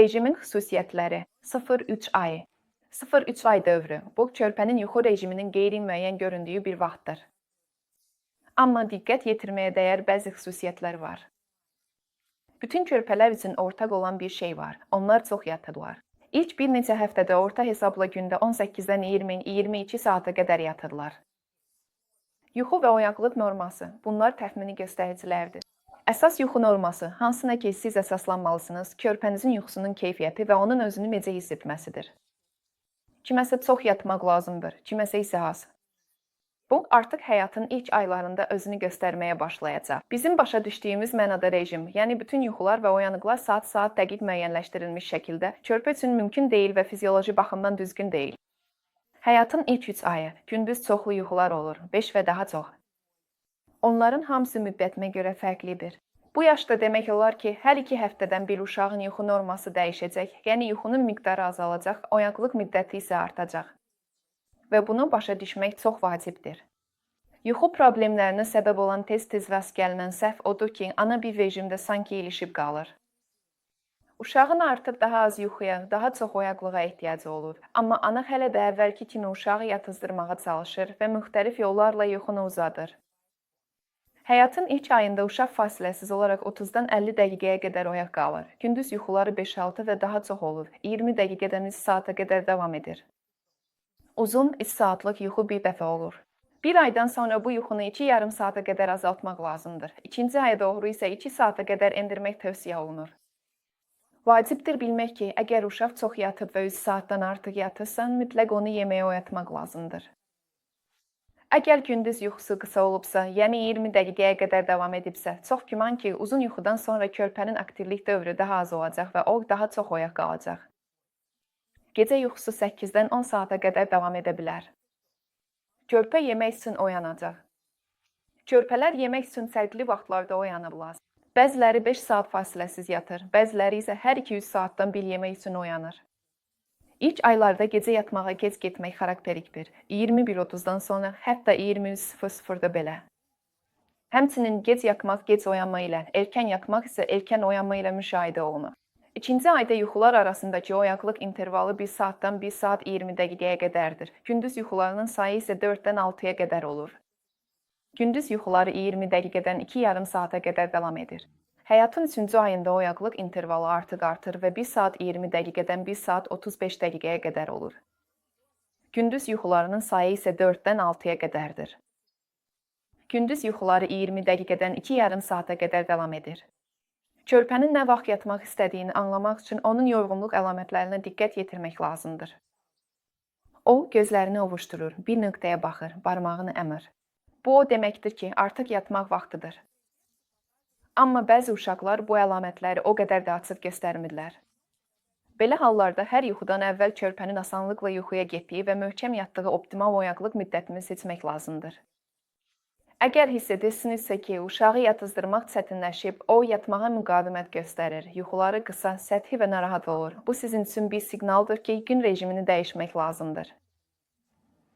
Rejimin xüsusiyyətləri 0-3 ay. 0-3 ay dövrü bu körpənin yuxu rejiminin qeyri-müəyyən göründüyü bir vaxtdır. Amma diqqət yetirməyə dəyər bəzi xüsusiyyətlər var. Bütün körpələr üçün ortaq olan bir şey var. Onlar çox yatırlar. İlk bir neçə həftədə orta hesabla gündə 18-dən 20-22 saata qədər yatırlar. Yuxu və oyaqlıq norması bunlar təxmini göstəricilərdir. Əsas yuxu norması, hansına ki siz əsaslanmalısınız, körpənizin yuxusunun keyfiyyəti və onun özünü necə hiss etməsidir. Kiməsə çox yatmaq lazımdır, kiməsə isə az. Bu, artıq həyatın ilk aylarında özünü göstərməyə başlayacaq. Bizim başa düşdüyümüz mənada rejim, yəni bütün yuxular və oyanıqlar saat-saat dəqiq müəyyənləşdirilmiş şəkildə körpə üçün mümkün deyil və fizioloji baxımdan düzgün deyil. Həyatın ilk 3 ayı, gündüz çoxlu yuxular olur, 5 və daha çox. Onların hamısı müddətinə görə fərqlidir. Bu yaşda demək olar ki, hər 2 həftədən bir uşağın yuxu norması dəyişəcək, yəni yuxunun miqdarı azalacaq, oyaqlıq müddəti isə artacaq. Və bunu başa düşmək çox vacibdir. Yuxu problemlərinə səbəb olan tez-tez rast gəlinən səhv odur ki, ana bir rejimdə sanki ilişib qalır. Uşağın artıq daha az yuxuya, daha çox oyaqlığa ehtiyacı olur. Amma ana hələ də əvvəlki kimi uşağı yatızdırmağa çalışır və müxtəlif yollarla yuxunu uzadır. Həyatın ilk ayında uşaq fasiləsiz olaraq 30-dan 50 dəqiqəyə qədər oyaq qalır. Gündüz yuxuları 5-6 və daha çox olur. 20 dəqiqədən 3 saata qədər davam edir. Uzun 3 saatlıq yuxu bir dəfə olur. Bir aydan sonra bu yuxunu 2,5 saata qədər azaltmaq lazımdır. İkinci aya doğru isə 2 saata qədər endirmək tövsiyə olunur. Vacibdir bilmək ki, əgər uşaq çox yatıb və 3 saatdan artıq yatırsan, mütləq onu yeməyə oyatmaq lazımdır. Əgər gündüz yuxusu qısa olubsa, yəni 20 dəqiqəyə qədər davam edibsə, çox güman ki, uzun yuxudan sonra körpənin aktivlik dövrü daha az olacaq və o daha çox oyaq qalacaq. Gecə yuxusu 8-dən 10 saata qədər davam edə bilər. Körpə yemək üçün oyanacaq. Körpələr yemək üçün fərqli vaxtlarda oyanıblar. Bəziləri 5 saat fasiləsiz yatır, bəziləri isə hər 2-3 saatdan bir yemək üçün oyanır. İlk aylarda gecə yatmağa gec getmək xarakterikdir. 21:30-dan sonra, hətta 23:00-da belə. Həmçinin gec yatmaq gec oyanma ilə, erkən yatmaq isə erkən oyanma ilə müşahidə olunur. İkinci ayda yuxular arasındakı oyaqlıq intervalı 1 saatdan 1 saat 20 dəqiqəyə qədərdir. Gündüz yuxularının sayı isə 4-dən 6-ya qədər olur. Gündüz yuxuları 20 dəqiqədən 2,5 saata qədər davam edir. Həyatın 3-cü ayında oyaqlıq intervalı artıq artır və 1 saat 20 dəqiqədən 1 saat 35 dəqiqəyə qədər olur. Gündüz yuxularının sayı isə 4-dən 6-ya qədərdir. Gündüz yuxuları 20 dəqiqədən 2,5 saata qədər davam edir. Körpənin nə vaxt yatmaq istədiyini anlamaq üçün onun yorğunluq əlamətlərinə diqqət yetirmək lazımdır. O, gözlərini ovuşdurur, bir nöqtəyə baxır, barmağını əmir. Bu o deməkdir ki, artıq yatmaq vaxtıdır. Amma bəzi uşaqlar bu əlamətləri o qədər də açıq göstərmirlər. Belə hallarda hər yuxudan əvvəl körpənin asanlıqla yuxuya getdiyi və möhkəm yatdığı optimal oyaqlıq müddətini seçmək lazımdır. Əgər hiss edirsinizsə ki, uşağı yatızdırmaq çətinləşib, o yatmağa müqavimət göstərir, yuxuları qısa, səthi və narahat olur. Bu sizin üçün bir siqnaldır ki, gün rejimini dəyişmək lazımdır.